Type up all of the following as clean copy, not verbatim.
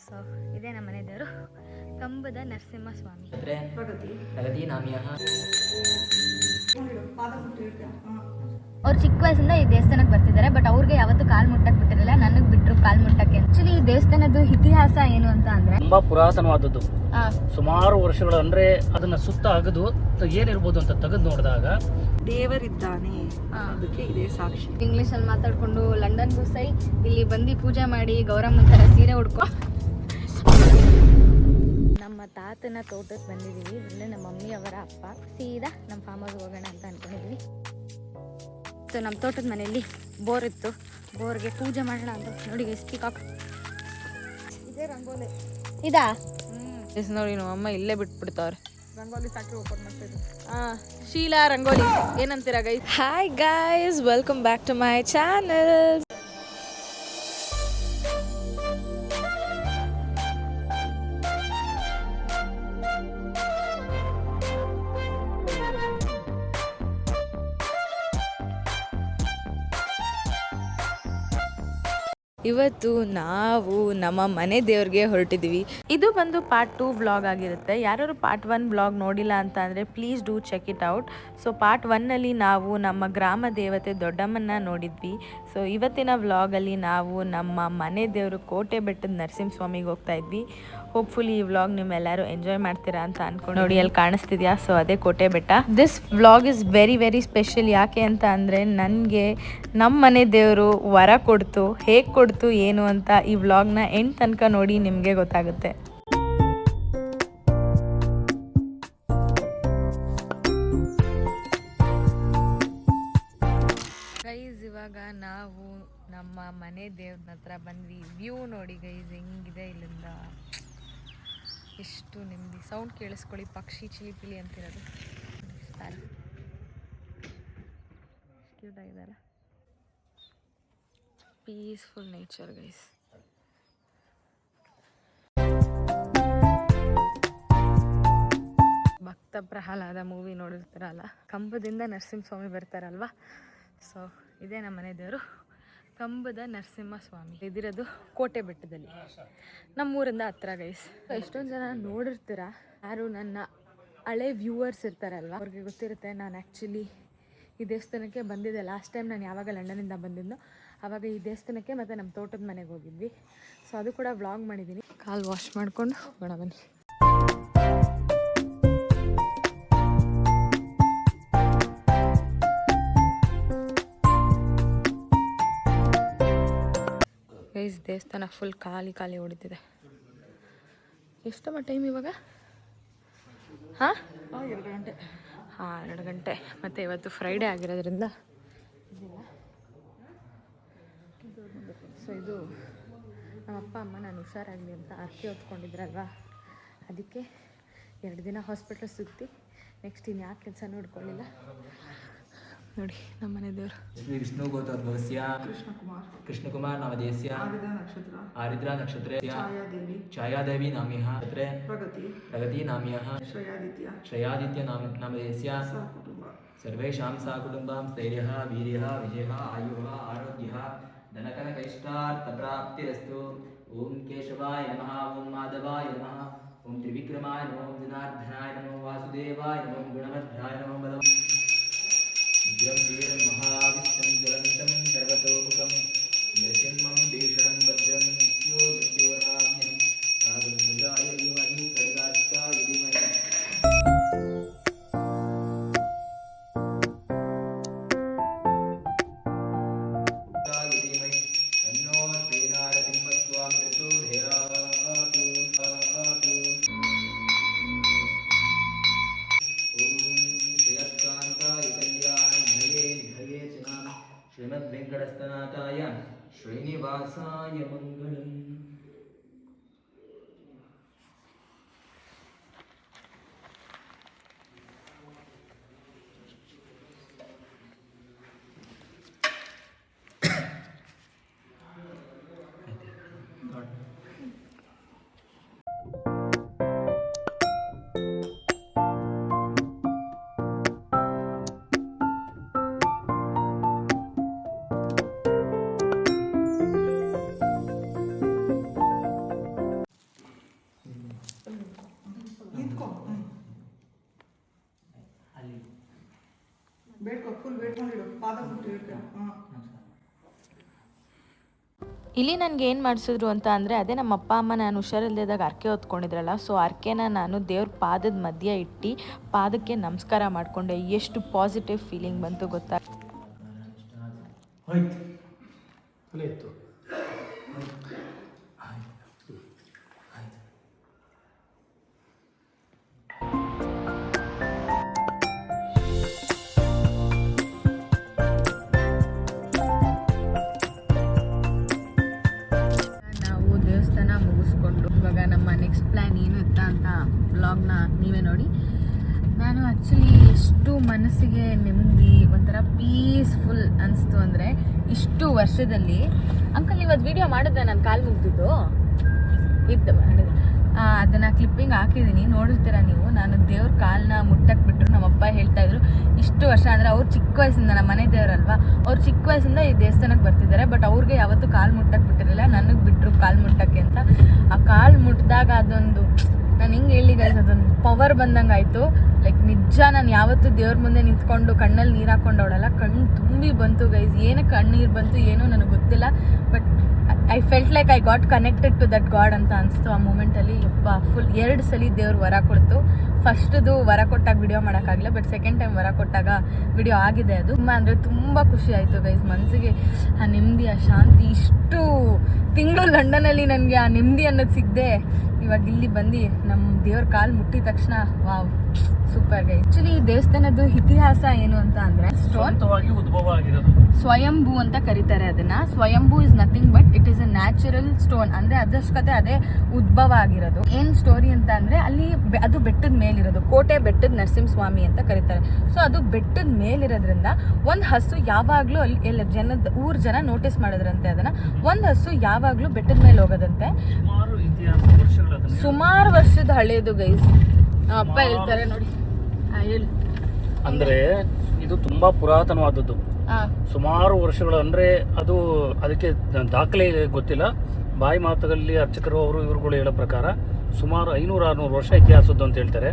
So ಇದೇ ನಮ್ಮ ಮನೆ ದೇವರು ಕಂಬದ ನರಸಿಂಹಸ್ವಾಮಿ. ಪ್ರಗತಿ ನಾಮ್ಯಃ. ಅವ್ರು ಚಿಕ್ಕ ವಯಸ್ಸಿಂದ ಈ ದೇವಸ್ಥಾನಕ್ಕೆ ಬರ್ತಿದ್ದಾರೆ, ಬಟ್ ಅವ್ರಿಗೆ ಯಾವತ್ತೂ ಕಾಲು ಮುಟ್ಟಕ್ಕೆ ಬಿಟ್ಟಿರಲಿಲ್ಲ, ನನಗೆ ಬಿಟ್ಟರು ಕಾಲು ಮುಟ್ಟಕ್ಕೆ. ಆಕ್ಚುಲಿ ಈ ದೇವಸ್ಥಾನದ ಇತಿಹಾಸ ಏನು ಅಂತ ಅಂದ್ರೆ ತುಂಬಾ ಪುರಾತನವಾದದ್ದು. ಸುಮಾರು ವರ್ಷಗಳು ಅಂದ್ರೆ ಅದನ್ನ ಸುತ್ತ ಅಗದು ಏನಿರ್ಬೋದು ಅಂತ ತೆಗೆದು ನೋಡಿದಾಗ ದೇವರಿದ್ದಾನೆ ಅದಕ್ಕೆ ಇದೇ ಸಾಕ್ಷಿ. ಇಂಗ್ಲಿಷ್ ಅಲ್ಲಿ ಮಾತಾಡ್ಕೊಂಡು ಲಂಡನ್ಗೂ ಸೈ ಇಲ್ಲಿ ಬಂದು ಪೂಜೆ ಮಾಡಿ ಗೌರಮ್ಮ ತರ ಸೀರೆ ಉಡ್ಕೊ. ನಮ್ಮ ತಾತನ ತೋಟಕ್ಕೆ ಬಂದಿದ್ದೀವಿ. ಇಲ್ಲೇ ನಮ್ಮ ಮಮ್ಮಿ ಅವರ ಅಪ್ಪ. ಸೀದಾ ನಮ್ಮ ಫಾರ್ಮ್ ಹೌಸ್ ಹೋಗೋಣ ಅಂತ ಅನ್ಕೊಂಡಿದ್ವಿ. ಸೊ ನಮ್ಮ ತೋಟದ ಮನೆಯಲ್ಲಿ ಬೋರ್ ಇತ್ತು, ಬೋರ್ಗೆ ಪೂಜೆ ಮಾಡೋಣ ಅಂತ ನೋಡಿ. ಪಿಕಾಕ್ ಇದೇ ರಂಗೋಲಿ ಇದಾ ನೋಡಿ, ನಮ್ಮ ಅಮ್ಮ ಇಲ್ಲೇ ಬಿಟ್ಬಿಡ್ತಾವ್ರೆ. ರಂಗೋಲಿ ಫ್ಯಾಕ್ಟ್ರಿ ಓಪನ್ ಮಾಡ್ತಿದ್ವಿ. ಶೀಲಾ ರಂಗೋಲಿ ಏನಂತೀರಾ guys? Hi guys, welcome back to my channel. ಇವತ್ತು ನಾವು ನಮ್ಮ ಮನೆ ದೇವ್ರಿಗೆ ಹೊರಟಿದ್ದೀವಿ. ಇದು ಬಂದು ಪಾರ್ಟ್ 2 ವ್ಲಾಗ್ ಆಗಿರುತ್ತೆ. ಯಾರು ಪಾರ್ಟ್ 1 ವ್ಲಾಗ್ ನೋಡಿಲ್ಲ ಅಂತ ಅಂದರೆ please do check it out. So part 1ನಲ್ಲಿ ನಾವು ನಮ್ಮ ಗ್ರಾಮ ದೇವತೆ ದೊಡ್ಡಮ್ಮನ ನೋಡಿದ್ವಿ. ಸೊ ಇವತ್ತಿನ ವ್ಲಾಗಲ್ಲಿ ನಾವು ನಮ್ಮ ಮನೆ ದೇವರು ಕೋಟೆ ಬೆಟ್ಟದ ನರಸಿಂಹಸ್ವಾಮಿಗೆ ಹೋಗ್ತಾ ಇದ್ವಿ. ಹೋಪ್ಫುಲಿ ಈ ವ್ಲಾಗ್ ನಿಮ್ಮೆಲ್ಲರೂ ಎಂಜಾಯ್ ಮಾಡ್ತೀರಾ ಅಂತ ಅನ್ಕೊಂಡು ನೋಡಿ, ಅಲ್ಲಿ ಕಾಣಿಸ್ತಿದ್ಯಾ? ಸೊ ಅದೇ ಕೋಟೆ ಬೆಟ್ಟ. This vlog is very very special. ಯಾಕೆ ಅಂತ ಅಂದರೆ ನನಗೆ ನಮ್ಮ ಮನೆ ದೇವರು ವರ ಕೊಡ್ತು. ಹೇಗೆ ಕೊಡ್ತು ಏನು ಅಂತ ಈ ವ್ಲಾಗ್ನ ಎಂಡ್ ತನಕ ನೋಡಿ, ನಿಮಗೆ ಗೊತ್ತಾಗುತ್ತೆ. ಗೈಸ್, ಇವಾಗ ನಾವು ನಮ್ಮ ಮನೆ ದೇವ್ರ ಹತ್ರ ಬಂದ್ವಿ. ವ್ಯೂ ನೋಡಿ ಗೈಸ್ ಹೆಂಗಿದೆ ಇಲ್ಲಿಂದ. ಎಷ್ಟು ನೆಮ್ಮದಿ. ಸೌಂಡ್ ಕೇಳಿಸ್ಕೊಳ್ಳಿ, ಪಕ್ಷಿ ಚಿಲಿಪಿಲಿ ಅಂತಿರೋದು. ಕ್ಯೂಟ್ ಆಗಿದೆಲ್ಲ. Peaceful nature guys. Bhakta Prahlada movie ನೋಡಿರ್ತಾರಲ್ಲ, ಕಂಬದಿಂದ ನರಸಿಂಹಸ್ವಾಮಿ ಬರ್ತಾರಲ್ವಾ. ಸೊ ಇದೇ ನಮ್ಮ ಮನೆ ದೇವರು ಕಂಬದ ನರಸಿಂಹಸ್ವಾಮಿ. ಇದಿರೋದು ಕೋಟೆ ಬೆಟ್ಟದಲ್ಲಿ, ನಮ್ಮೂರಿಂದ ಹತ್ರ ಗೈಸ್. ಎಷ್ಟೊಂದು ಜನ ನೋಡಿರ್ತೀರ, ಯಾರು ನನ್ನ ಹಳೆ ವ್ಯೂವರ್ಸ್ ಇರ್ತಾರಲ್ವ, ಅವ್ರಿಗೆ ಗೊತ್ತಿರುತ್ತೆ ನಾನು ಆ್ಯಕ್ಚುಲಿ ಈ ದೇವಸ್ಥಾನಕ್ಕೆ ಬಂದಿದ್ದೆ. ಲಾಸ್ಟ್ ಟೈಮ್ ನಾನು ಯಾವಾಗ ಲಂಡನಿಂದ ಬಂದಿದ್ದೋ ಆವಾಗ ಈ ದೇವಸ್ಥಾನಕ್ಕೆ ಮತ್ತು ನಮ್ಮ ತೋಟದ ಮನೆಗೆ ಹೋಗಿದ್ವಿ. ಸೊ ಅದು ಕೂಡ ವ್ಲಾಗ್ ಮಾಡಿದ್ದೀನಿ. ಕಾಲು ವಾಶ್ ಮಾಡ್ಕೊಂಡು ಹೋಗೋಣ ಬನ್ನಿ. ಗೈಸ್, ದೇವಸ್ಥಾನ ಫುಲ್ ಖಾಲಿ ಖಾಲಿ ಹೊಡಿತಿದೆ. ಎಷ್ಟಮ್ಮ ಟೈಮ್ ಇವಾಗ? 2 ಗಂಟೆ. 2 ಗಂಟೆ. ಮತ್ತು ಇವತ್ತು ಫ್ರೈಡೇ ಆಗಿರೋದ್ರಿಂದ ಸೊ ಇದು ನಮ್ಮ ಅಪ್ಪ ಅಮ್ಮ ನಾನು ಹುಷಾರಾಗಲಿ ಅಂತ ಅಕ್ಕಿ ಹೊತ್ಕೊಂಡಿದ್ರಲ್ವ, ಅದಕ್ಕೆ 2 ದಿನ ಹಾಸ್ಪಿಟ್ಲ್ ಸುತ್ತಿ ನೆಕ್ಸ್ಟ್ ಇನ್ನು ಯಾಕೆ ಕೆಲಸ ನೋಡ್ಕೊಳ್ಳಿಲ್ಲ. ನೋಡಿ ನಮ್ಮ ಮನೆ ದೇವರು. ಶ್ರೀ ವಿಷ್ಣು ಗೋತ್ರೋದ್ಭವಸ್ಯ ಕೃಷ್ಣಕುಮಾರ್ ನಾಮಧೇಯಸ್ಯ ಆರಿದ್ರಾ ನಕ್ಷತ್ರೇ ಛಾಯಾದೇವಿ ನಾಮ್ಯಃ ಪ್ರಗತಿ ನಾಮ್ಯಃ ಶ್ರೇಯಾದಿತ್ಯ ನಾಮಧೇಯಸ್ಯ ಸರ್ವೇಷಾಂ ಸಾ ಕುಟುಂಬಂ ಸ್ಥೈರ್ಯಃ ವೀರ್ಯಃ ವಿಜಯಃ ಆಯುಃ ಆರೋಗ್ಯಃ ಧನಕನಕೈಷ್ಟಾರ್ಥಪ್ರಾಪ್ತಿರಸ್ತು. ಓಂ ಕೇಶವಾಯ ನಮಃ, ಓಂ ಮಾಧವಾಯ ನಮಃ, ಓಂ ತ್ರಿವಿಕ್ರಮಾಯ ನಮೋ, ಓಂ ಜನಾರ್ದನಾಯ ನಮೋ, ವಾಸುದೇವಾಯ ನಮೋ, ಗುಣಭದ್ರಾಯ ನಮೋ ಬಲಂ. नित्यं वीरं महाविष्णुं ज्वलन्तं सर्वतोमुखं नृसिंहं भीषणं भद्रं मृत्योर्मृत्योर्माम्यहं कालुन्द्राय धीमहि खड्गास्त्राय धीमहि. तन्नो श्रीनारसिंहस्वामी प्रचोदयात्. ओम श्रीयकान्ताय कल्याण भये ಫುಲ್ ವೇಟ್ ಮಾಡಿಡು ಪಾದ ಮುಟ್ಟಿರುತ್ತೆ ಹಾಂ. ಇಲ್ಲಿ ನನಗೆ ಏನು ಮಾಡಿಸಿದ್ರು ಅಂತ ಅಂದರೆ ಅದೇ ನಮ್ಮ ಅಪ್ಪ ಅಮ್ಮ ನಾನು ಹುಷಾರಿಲ್ದಾಗ ಅರ್ಕೆ ಹೊತ್ಕೊಂಡಿದ್ರಲ್ಲ, ಸೊ ಅರ್ಕೆನ ನಾನು ದೇವ್ರ ಪಾದದ ಮಧ್ಯೆ ಇಟ್ಟು ಪಾದಕ್ಕೆ ನಮಸ್ಕಾರ ಮಾಡಿಕೊಂಡೆ. ಎಷ್ಟು ಪಾಸಿಟಿವ್ ಫೀಲಿಂಗ್ ಬಂತು ಗೊತ್ತಾ. ಹೋಯ್ತು ಅಲ್ಲೇ ಇತ್ತು. ನಾವು ದೇವಸ್ಥಾನ ಮುಗಿಸ್ಕೊಂಡು ಇವಾಗ ನಮ್ಮ ನೆಕ್ಸ್ಟ್ ಪ್ಲ್ಯಾನ್ ಏನು ಇತ್ತ ಅಂತ ವ್ಲಾಗ್ನ ನೀವೇ ನೋಡಿ. ನಾನು ಆ್ಯಕ್ಚುಲಿ ಎಷ್ಟು ಮನಸ್ಸಿಗೆ ನೆಮ್ಮದಿ ಒಂಥರ ಪೀಸ್ಫುಲ್ ಅನಿಸ್ತು ಅಂದರೆ, ಇಷ್ಟು ವರ್ಷದಲ್ಲಿ ಅಂಕಲ್ ಇವತ್ತು ವಿಡಿಯೋ ಮಾಡಿದ್ದೆ ನಾನು ಕಾಲು ಮುಗ್ದಿದ್ದು ಇತ್ತು ಮಾಡಿದೆ, ಅದನ್ನು ಕ್ಲಿಪ್ಪಿಂಗ್ ಹಾಕಿದ್ದೀನಿ ನೋಡಿರ್ತೀರ ನೀವು. ನಾನು ದೇವ್ರ ಕಾಲನ್ನ ಮುಟ್ಟಕ್ಕೆ ಬಿಟ್ಟರು ನಮ್ಮಪ್ಪ ಹೇಳ್ತಾಯಿದ್ರು ಇಷ್ಟು ವರ್ಷ ಅಂದರೆ ಅವ್ರು ಚಿಕ್ಕ ವಯಸ್ಸಿಂದ, ನಮ್ಮ ಮನೆ ದೇವರಲ್ವಾ, ಅವ್ರು ಚಿಕ್ಕ ವಯಸ್ಸಿಂದ ಈ ದೇವಸ್ಥಾನಕ್ಕೆ ಬರ್ತಿದ್ದಾರೆ. ಬಟ್ ಅವ್ರಿಗೆ ಯಾವತ್ತೂ ಕಾಲು ಮುಟ್ಟಕ್ಕೆ ಬಿಟ್ಟಿರಲಿಲ್ಲ, ನನಗೆ ಬಿಟ್ಟರು ಕಾಲು ಮುಟ್ಟಕ್ಕೆ ಅಂತ. ಆ ಕಾಲು ಮುಟ್ಟಿದಾಗ ಅದೊಂದು ನಾನು ಹಿಂಗೆ ಹೇಳಿ ಗೈಸ್, ಅದೊಂದು ಪವರ್ ಬಂದಂಗೆ ಆಯಿತು. ಲೈಕ್ ನಿಜ ನಾನು ಯಾವತ್ತೂ ದೇವ್ರ ಮುಂದೆ ನಿಂತ್ಕೊಂಡು ಕಣ್ಣಲ್ಲಿ ನೀರು ಹಾಕ್ಕೊಂಡು ಅವಳಲ್ಲ, ಕಣ್ಣು ತುಂಬಿ ಬಂತು ಗೈಸ್. ಏನಕ್ಕೆ ಕಣ್ಣೀರು ಬಂತು ಏನೋ ನನಗೆ ಗೊತ್ತಿಲ್ಲ, but I felt like I got connected to that god ಅಂತ ಅನಿಸ್ತು ಆ ಮೂಮೆಂಟಲ್ಲಿ. ಯಪ್ಪ ಫುಲ್ 2 ಸಲ ದೇವ್ರು ವರ ಕೊಡ್ತು. ಫಸ್ಟ್ದು ವರ ಕೊಟ್ಟಾಗ ವಿಡಿಯೋ ಮಾಡೋಕ್ಕಾಗಲಿಲ್ಲ, ಬಟ್ ಸೆಕೆಂಡ್ ಟೈಮ್ ವರ ಕೊಟ್ಟಾಗ ವಿಡಿಯೋ ಆಗಿದೆ. ಅದು ತುಂಬ ಅಂದರೆ ತುಂಬ ಖುಷಿ ಆಯಿತು ಗೈಸ್. ಮನಸ್ಸಿಗೆ ಆ ನೆಮ್ಮದಿ, ಆ ಶಾಂತಿ. ಇಷ್ಟು ತಿಂಗಳು ಲಂಡನಲ್ಲಿ ನನಗೆ ಆ ನೆಮ್ಮದಿ ಅನ್ನೋದು ಸಿಗದೆ ಇವಾಗ ಇಲ್ಲಿ ಬಂದು ನಮ್ಮ ದೇವ್ರ ಕಾಲು ಮುಟ್ಟಿದ ತಕ್ಷಣ ವಾವ್ ಸೂಪರ್ ಗೈ. ಆ್ಯಕ್ಚುಲಿ ಈ ದೇವಸ್ಥಾನದ್ದು ಇತಿಹಾಸ ಏನು ಅಂತ ಅಂದರೆ, ಸ್ವಂತವಾಗಿ ಉದ್ಭವ ಆಗಿರೋದು ಸ್ವಯಂಭೂ ಅಂತ ಕರೀತಾರೆ ಅದನ್ನ. Swayambhu is nothing but it is a natural stone. ಅಂದ್ರೆ ಅದಷ್ಟೇ ಅದೇ ಉದ್ಭವ ಆಗಿರೋದು. ಏನ್ ಸ್ಟೋರಿ ಅಂತ ಅಂದ್ರೆ, ಅಲ್ಲಿ ಅದು ಬೆಟ್ಟದ ಮೇಲಿರೋದು, ಕೋಟೆ ಬೆಟ್ಟದ ನರಸಿಂಹಸ್ವಾಮಿ ಅಂತ ಕರೀತಾರೆ. ಸೊ ಅದು ಬೆಟ್ಟದ ಮೇಲಿರೋದ್ರಿಂದ ಒಂದು ಹಸು ಯಾವಾಗ್ಲೂ ಅಲ್ಲಿ ಎಲ್ಲ ಜನದ ಊರ್ ಜನ ನೋಟಿಸ್ ಮಾಡಿದ್ರಂತೆ ಅದನ್ನ. ಒಂದು ಹಸು ಯಾವಾಗ್ಲೂ ಬೆಟ್ಟದ ಮೇಲೆ ಹೋಗೋದಂತೆ. ಸುಮಾರು ವರ್ಷದ ಹಳೆಯದು ಗೈಸ್. ಅಪ್ಪ ಹೇಳ್ತಾರೆ ನೋಡಿ, ಹೇಳಿ. ಅಂದ್ರೆ ಇದು ತುಂಬಾ ಪುರಾತನವಾದದ್ದು, ಸುಮಾರು ವರ್ಷಗಳು. ಅಂದ್ರೆ ಅದು ಅದಕ್ಕೆ ದಾಖಲೆ ಗೊತ್ತಿಲ್ಲ, ಬಾಯಿ ಮಾತುಗಳಲ್ಲಿ ಅರ್ಚಕರು ಅವರು ಇವ್ರುಗಳು ಹೇಳೋ ಪ್ರಕಾರ ಸುಮಾರು 500-600 ವರ್ಷ ಇತಿಹಾಸದ್ದು ಅಂತ ಹೇಳ್ತಾರೆ.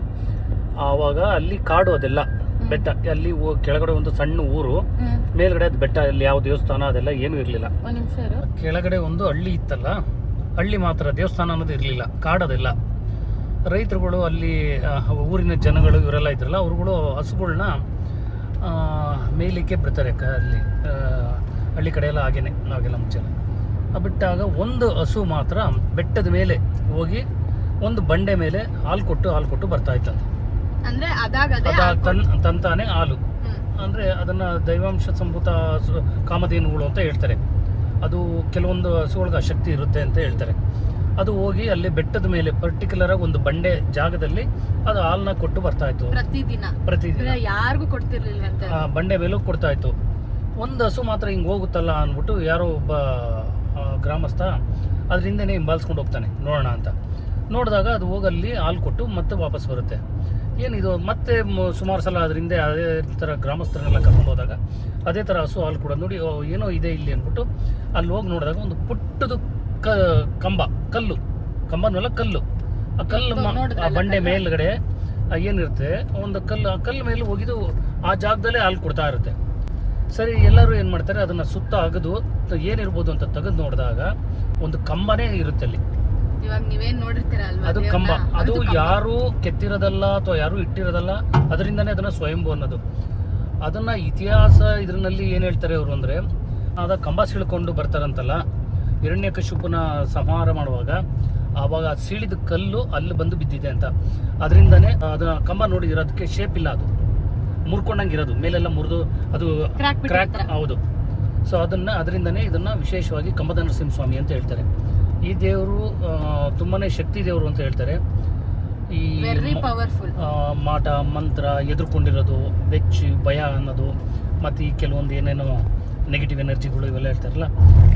ಆವಾಗ ಅಲ್ಲಿ ಕಾಡು, ಅದೆಲ್ಲ ಬೆಟ್ಟ. ಅಲ್ಲಿ ಕೆಳಗಡೆ ಒಂದು ಸಣ್ಣ ಊರು, ಮೇಲ್ಗಡೆ ಅದು ಬೆಟ್ಟ. ಅಲ್ಲಿ ಯಾವ ದೇವಸ್ಥಾನ ಅದೆಲ್ಲ ಏನೂ ಇರಲಿಲ್ಲ. ಕೆಳಗಡೆ ಒಂದು ಹಳ್ಳಿ ಇತ್ತಲ್ಲ, ಹಳ್ಳಿ ಮಾತ್ರ, ದೇವಸ್ಥಾನ ಅನ್ನೋದು ಇರಲಿಲ್ಲ. ಕಾಡದೆಲ್ಲ. ರೈತರುಗಳು ಅಲ್ಲಿ ಊರಿನ ಜನಗಳು ಇವರೆಲ್ಲ ಇದ್ರಲ್ಲ, ಅವ್ರುಗಳು ಹಸುಗಳನ್ನ ಮೇಯಲಿಕ್ಕೆ ಬಿಡ್ತಾರೆ. ಅಲ್ಲಿ ಹಳ್ಳಿ ಕಡೆ ಎಲ್ಲ ಹಾಗೇನೆ, ನಾವೆಲ್ಲ ಮುಂಚೆ ಬಿಟ್ಟಾಗ ಒಂದು ಹಸು ಮಾತ್ರ ಬೆಟ್ಟದ ಮೇಲೆ ಹೋಗಿ ಒಂದು ಬಂಡೆ ಮೇಲೆ ಹಾಲು ಕೊಟ್ಟು ಬರ್ತಾ ಇತ್ತಂತೆ. ಅಂದ್ರೆ ತಂತಾನೆ ಹಾಲು. ಅಂದ್ರೆ ಅದನ್ನ ದೈವಾಂಶ ಸಂಭೂತ ಕಾಮಧೇನುಗಳು ಅಂತ ಹೇಳ್ತಾರೆ. ಅದು ಕೆಲವೊಂದು ಹಸುಗಳಿಗೆ ಆ ಶಕ್ತಿ ಇರುತ್ತೆ ಅಂತ ಹೇಳ್ತಾರೆ. ಅದು ಹೋಗಿ ಅಲ್ಲಿ ಬೆಟ್ಟದ ಮೇಲೆ ಪರ್ಟಿಕ್ಯುಲರ್ ಆಗಿ ಒಂದು ಬಂಡೆ ಜಾಗದಲ್ಲಿ ಅದು ಹಾಲನ್ನ ಕೊಟ್ಟು ಬರ್ತಾ ಇತ್ತು ಪ್ರತಿದಿನ. ಯಾರಿಗೂ ಕೊಡ್ತಿರ್ಲಿಲ್ಲ ಅಂತ ಬಂಡೆ ಮೇಲೂ ಕೊಡ್ತಾ ಇತ್ತು. ಒಂದು ಹಸು ಮಾತ್ರ ಹಿಂಗೆ ಹೋಗುತ್ತಲ್ಲ ಅಂದ್ಬಿಟ್ಟು ಯಾರೋ ಒಬ್ಬ ಗ್ರಾಮಸ್ಥ ಅದರಿಂದನೇ ಹಿಂಬಾಲಿಸ್ಕೊಂಡು ಹೋಗ್ತಾನೆ ನೋಡೋಣ ಅಂತ. ನೋಡಿದಾಗ ಅದು ಹೋಗಲ್ಲಿ ಹಾಲು ಕೊಟ್ಟು ಮತ್ತೆ ವಾಪಸ್ ಬರುತ್ತೆ. ಏನಿದು ಮತ್ತೆ ಸುಮಾರು ಸಲ ಅದರಿಂದ ಅದೇ ಥರ ಗ್ರಾಮಸ್ಥರನ್ನೆಲ್ಲ ಕರ್ಕೊಂಡು ಹೋದಾಗ ಅದೇ ಥರ ಹಸು ಹಾಲು ಕೊಡೋದು ನೋಡಿ, ಏನೋ ಇದೆ ಇಲ್ಲಿ ಅಂದ್ಬಿಟ್ಟು ಅಲ್ಲಿ ಹೋಗಿ ನೋಡಿದಾಗ ಒಂದು ಪುಟ್ಟದು ಕಂಬನಲ್ಲ ಕಲ್ಲು. ಆ ಕಲ್ಲು ಆ ಬಂಡೆ ಮೇಲ್ಗಡೆ ಏನಿರುತ್ತೆ ಒಂದು ಕಲ್ಲು, ಆ ಕಲ್ಲು ಮೇಲೆ ಹೋಗಿದ್ದು ಆ ಜಾಗದಲ್ಲೇ ಹಾಲು ಕೊಡ್ತಾ ಇರುತ್ತೆ. ಸರಿ, ಎಲ್ಲರೂ ಏನು ಮಾಡ್ತಾರೆ, ಅದನ್ನು ಸುತ್ತ ಅಗದು ಏನಿರ್ಬೋದು ಅಂತ ತೆಗೆದು ನೋಡಿದಾಗ ಒಂದು ಕಂಬನೇ ಇರುತ್ತೆ ಅಲ್ಲಿ. ಅದು ಕಂಬ, ಅದು ಯಾರು ಕೆತ್ತಿರೋದಲ್ಲ ಅಥವಾ ಯಾರು ಇಟ್ಟಿರೋದಲ್ಲ, ಅದರಿಂದನೇ ಅದನ್ನ ಸ್ವಯಂಭೂ ಅನ್ನೋದು. ಅದನ್ನ ಇತಿಹಾಸ ಇದರಲ್ಲಿ ಏನು ಹೇಳ್ತಾರೆ ಅವರು ಅಂದರೆ, ಅದ ಕಂಬ ಸಿಳ್ಕೊಂಡು ಬರ್ತಾರಂತಲ್ಲ ಹಿರಣ್ಯಕಶಿಪುನ ಸಂಹಾರ ಮಾಡುವಾಗ, ಆವಾಗ ಸೀಳಿದ ಕಲ್ಲು ಅಲ್ಲಿ ಬಂದು ಬಿದ್ದಿದೆ ಅಂತ. ಅದರಿಂದನೇ ಅದನ್ನ ಕಂಬ ನೋಡಿದಿರ, ಅದಕ್ಕೆ ಶೇಪ್ ಇಲ್ಲ, ಅದು ಮುರ್ಕೊಂಡಂಗಿರೋದು, ಮೇಲೆಲ್ಲ ಮುರಿದು ಅದು ಕ್ರ್ಯಾಕ್. ಹೌದು. ಸೊ ಅದರಿಂದನೇ ಇದನ್ನ ವಿಶೇಷವಾಗಿ ಕಂಬದ ನರಸಿಂಹಸ್ವಾಮಿ ಅಂತ ಹೇಳ್ತಾರೆ. ಈ ದೇವರು ತುಂಬಾನೇ ಶಕ್ತಿ ದೇವರು ಅಂತ ಹೇಳ್ತಾರೆ. ಈ ಮಾಟ ಮಂತ್ರ ಎದುರ್ಕೊಂಡಿರೋದು, ಬೆಚ್ಚಿ ಭಯ ಅನ್ನೋದು, ಮತ್ತು ಈ ಕೆಲವೊಂದು ಏನೇನೋ ನೆಗೆಟಿವ್ ಎನರ್ಜಿಗಳು ಇವೆಲ್ಲ ಹೇಳ್ತಾರಲ್ಲ,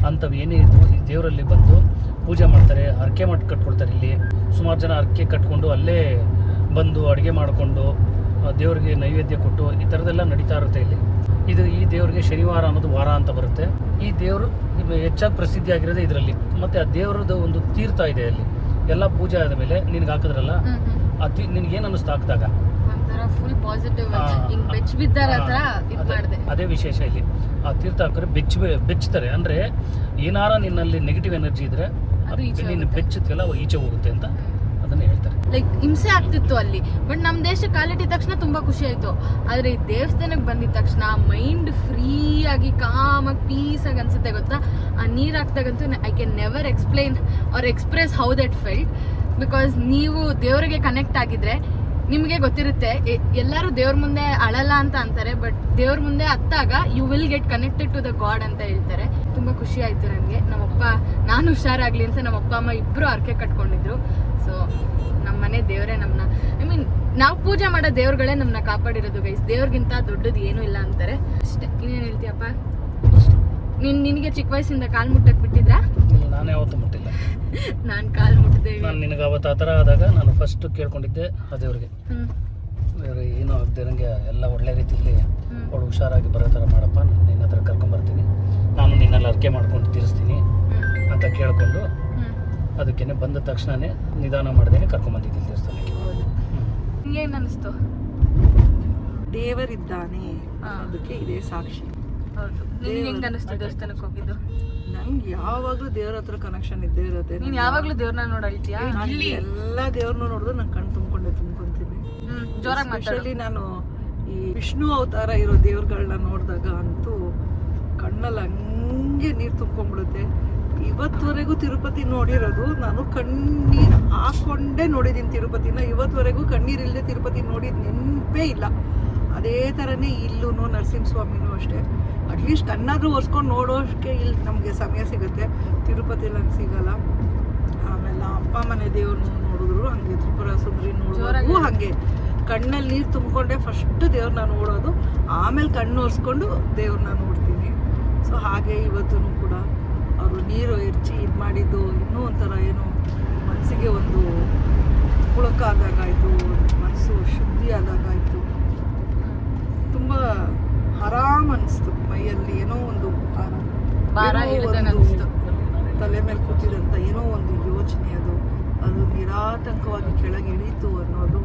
ಅಂಥವು ಏನೇ ಇದ್ದು ಈ ದೇವರಲ್ಲಿ ಬಂದು ಪೂಜೆ ಮಾಡ್ತಾರೆ. ಹರಕೆ ಮಾಡಿ ಕಟ್ಕೊಡ್ತಾರೆ. ಇಲ್ಲಿ ಸುಮಾರು ಜನ ಹರಕೆ ಕಟ್ಕೊಂಡು ಅಲ್ಲೇ ಬಂದು ಅಡುಗೆ ಮಾಡಿಕೊಂಡು ದೇವರಿಗೆ ನೈವೇದ್ಯ ಕೊಟ್ಟು ಈ ಥರದ್ದೆಲ್ಲ ನಡೀತಾ ಇರುತ್ತೆ ಇಲ್ಲಿ. ಈ ದೇವರಿಗೆ ಶನಿವಾರ ಅನ್ನೋದು ವಾರ ಅಂತ ಬರುತ್ತೆ. ಈ ದೇವರು ಹೆಚ್ಚಾಗಿ ಪ್ರಸಿದ್ಧಿ ಆಗಿರೋದೇ ಇದರಲ್ಲಿ. ಮತ್ತು ಆ ದೇವರದ್ದು ಒಂದು ತೀರ್ಥ ಇದೆ ಅಲ್ಲಿ. ಎಲ್ಲ ಪೂಜೆ ಆದ ಮೇಲೆ ನಿನಗೆ ಹಾಕಿದ್ರಲ್ಲ, ನಿನಗೇನು ಅನ್ನಿಸ್ತಾ ಹಾಕಿದಾಗ ಒಂಥರ ಫುಲ್ ಪಾಸಿಟಿವ್ ಹಿಂಗ್ ಬೆಚ್ಚ ಬಿದ್ದಾರ ಹತ್ರ ಇದು ಮಾಡಿದೆ. ಅದೇ ವಿಶೇಷ ಇಲ್ಲಿ. ಆ ತೀರ್ಥಾಕರು ಬೆಚ್ಚುತ್ತಾರೆ, ಅಂದ್ರೆ ಏನಾರ ನಿನ್ನಲ್ಲಿ ನೆಗೆಟಿವ್ ಎನರ್ಜಿ ಇದ್ರೆ ಅದು ಈಚೆ ನೀನು ಬೆಚ್ಚುತ್ತಲ್ಲ ಈಚೆ ಹೋಗುತ್ತೆ ಅಂತ ಅದನ್ನ ಹೇಳ್ತಾರೆ. ಲೈಕ್ ಹಿಂಸೆ ಆಗ್ತಿತ್ತು ಅಲ್ಲಿ, ಬಟ್ ನಮ್ಮ ದೇಶಕ್ಕೆ ಕಾಲಿಟ್ಟಿದ ತಕ್ಷಣ ತುಂಬಾ ಖುಷಿ ಆಯ್ತು. ಆದ್ರೆ ಈ ದೇವಸ್ಥಾನಕ್ಕೆ ಬಂದಿದ ತಕ್ಷಣ ಮೈಂಡ್ ಫ್ರೀ ಆಗಿ ಕಾಮಾಗಿ ಪೀಸ್ ಆಗಿ ಅನ್ಸುತ್ತೆ ಗೊತ್ತಾ. ಆ ನೀರ್ ಹಾಕ್ದಾಗಂತೂ I can never explain or express how that felt. Because ನೀವು ದೇವರಿಗೆ ಕನೆಕ್ಟ್ ಆಗಿದ್ರೆ ನಿಮಗೆ ಗೊತ್ತಿರುತ್ತೆ. ಎಲ್ಲರೂ ದೇವ್ರ ಮುಂದೆ ಅಳಲ್ಲ ಅಂತ ಅಂತಾರೆ, ಬಟ್ ದೇವ್ರ ಮುಂದೆ ಹತ್ತಾಗ you will get connected to the God ಅಂತ ಹೇಳ್ತಾರೆ. ತುಂಬಾ ಖುಷಿ ಆಯ್ತು ನನಗೆ. ನಮ್ಮಪ್ಪ ನಾನು ಹುಷಾರಾಗ್ಲಿ ಅಂತ ನಮ್ಮ ಅಪ್ಪ ಅಮ್ಮ ಇಬ್ರು ಹರಕೆ ಕಟ್ಕೊಂಡಿದ್ರು. ಸೊ ನಮ್ಮ ಮನೆ ದೇವರೇ ನಮ್ಮನ್ನ, ಐ ಮೀನ್ ನಾವು ಪೂಜೆ ಮಾಡೋ ದೇವ್ರುಗಳೇ ನಮ್ಮನ್ನ ಕಾಪಾಡಿರೋದು ಗೈಸ್. ದೇವ್ರಿಗಿಂತ ದೊಡ್ಡದು ಏನೂ ಇಲ್ಲ ಅಂತಾರೆ ಅಷ್ಟೇ. ಇನ್ನೇನು ಹೇಳ್ತೀಯಪ್ಪ? ನಿನಗೆ ಚಿಕ್ಕ ವಯಸ್ಸಿಂದ ಕಾಲು ಮುಟ್ಟಕ್ಕೆ ಬಿಟ್ಟಿದ್ರಾ? ನಾನು ಯಾವತ್ತೂ ಮುಟ್ಟಿಲ್ಲ. ನಾನು ಕಾಲು ಮುಟ್ಟಿದ್ದೆ. ನಾನು ನಿನಗೆ ಅವತ್ತು ಆ ಥರ ಆದಾಗ ನಾನು ಫಸ್ಟ್ ಕೇಳ್ಕೊಂಡಿದ್ದೆ ಆ ದೇವ್ರಿಗೆ, ಬೇರೆ ಏನೂ ಆಗದೆ ನನಗೆ ಎಲ್ಲ ಒಳ್ಳೆ ರೀತಿಯಲ್ಲಿ ಅವಳು ಹುಷಾರಾಗಿ ಬರೋ ಥರ ಮಾಡಪ್ಪ, ನಿನ್ನ ಹತ್ರ ಕರ್ಕೊಂಬರ್ತೀನಿ, ನಾನು ನಿನ್ನೆಲ್ಲ ಅರ್ಕೆ ಮಾಡ್ಕೊಂಡು ತೀರಿಸ್ತೀನಿ ಅಂತ ಕೇಳಿಕೊಂಡು ಅದಕ್ಕೇನೆ ಬಂದ ತಕ್ಷಣವೇ ನಿಧಾನ ಮಾಡ್ದೇನೆ ಕರ್ಕೊಂಬಂದಿದ್ದೀನಿ ದೇವಸ್ಥಾನಕ್ಕೆ. ಏನು ಅನ್ನಿಸ್ತು? ದೇವರಿದ್ದಾನೆ ಅದಕ್ಕೆ ಇದೇ ಸಾಕ್ಷಿ. ಹೌದು. ನಿನಗೆ ಹೆಂಗೆ ಅನ್ನಿಸ್ತು ದೇವಸ್ಥಾನಕ್ಕೆ ಹೋಗಿದ್ದು? ನಂಗೆ ಯಾವಾಗ್ಲೂ ದೇವ್ರ ಹತ್ರ ಕನೆಕ್ಷನ್ ಇದ್ದೇ ಇರುತ್ತೆ. ನೀನ್ ಯಾವಾಗ್ಲೂ ದೇವ್ರನ್ನ ನೋಡಲ್ತೀಯಾ? ಎಲ್ಲಾ ದೇವ್ರನ್ನ ನೋಡಿದ್ರು ನಂಗೆ ಕಣ್ ತುಂಬ್ಕೊಂತೀನಿ. ಎಸ್ಪೆಷಲಿ ನಾನು ಈ ವಿಷ್ಣು ಅವತಾರ ಇರೋ ದೇವ್ರಗಳನ್ನ ನೋಡಿದಾಗ ಅಂತೂ ಕಣ್ಣಲ್ಲಿ ಹಂಗೆ ನೀರು ತುಂಬ್ಕೊಂಡ್ಬಿಡುತ್ತೆ. ಇವತ್ತುವರೆಗೂ ತಿರುಪತಿ ನೋಡಿರೋದು ನಾನು ಕಣ್ಣೀರು ಹಾಕೊಂಡೇ ನೋಡಿದ್ದೀನಿ ತಿರುಪತಿನ. ಇವತ್ತುವರೆಗೂ ಕಣ್ಣೀರಿಲ್ಲದೆ ತಿರುಪತಿ ನೋಡಿದ ನೆನಪೇ ಇಲ್ಲ. ಅದೇ ಥರನೇ ಇಲ್ಲೂ ನರಸಿಂಹಸ್ವಾಮಿನೂ ಅಷ್ಟೇ. ಅಟ್ಲೀಸ್ಟ್ ಕಣ್ಣಾದ್ರೂ ಒರೆಸ್ಕೊಂಡು ನೋಡೋಷ್ಟಕ್ಕೆ ಇಲ್ಲಿ ನಮಗೆ ಸಮಯ ಸಿಗುತ್ತೆ. ತಿರುಪತಿಲಿ ಹಂಗೆ ಸಿಗಲ್ಲ. ಆಮೇಲೆ ಅಪ್ಪ ಮನೆ ದೇವ್ರನ್ನ ನೋಡಿದ್ರು ಹಂಗೆ, ತ್ರಿಪುರ ಸುಂದರಿ ನೋಡೋದು ಹಾಗೆ ಕಣ್ಣಲ್ಲಿ ನೀರು ತುಂಬಿಕೊಂಡೆ ಫಸ್ಟ್ ದೇವ್ರನ್ನ ನೋಡೋದು, ಆಮೇಲೆ ಕಣ್ಣು ಒರೆಸ್ಕೊಂಡು ದೇವ್ರನ್ನ ನೋಡ್ತೀನಿ. ಸೊ ಹಾಗೆ ಇವತ್ತೂ ಕೂಡ ಅವರು ನೀರು ಹೆಚ್ಚಿ ಇದು ಮಾಡಿದ್ದು ಇನ್ನೂ ಒಂಥರ ಏನೋ ಮನಸ್ಸಿಗೆ ಒಂದು ಪುಳಕ ಆದಾಗಾಯಿತು, ಮನಸ್ಸು ಶುದ್ಧಿ ಆದಾಗಾಯಿತು. ತುಂಬ ಆರಾಮ್ ಅನಿಸ್ತು ಮೈಯಲ್ಲಿ. ಏನೋ ಒಂದು ತಲೆ ಮೇಲೆ ಕೂತಿದಂಥ ಏನೋ ಒಂದು ಯೋಚನೆ ಅದು ನಿರಾತಂಕವಾಗಿ ಕೆಳಗೆ ಇಳೀತು ಅನ್ನೋದು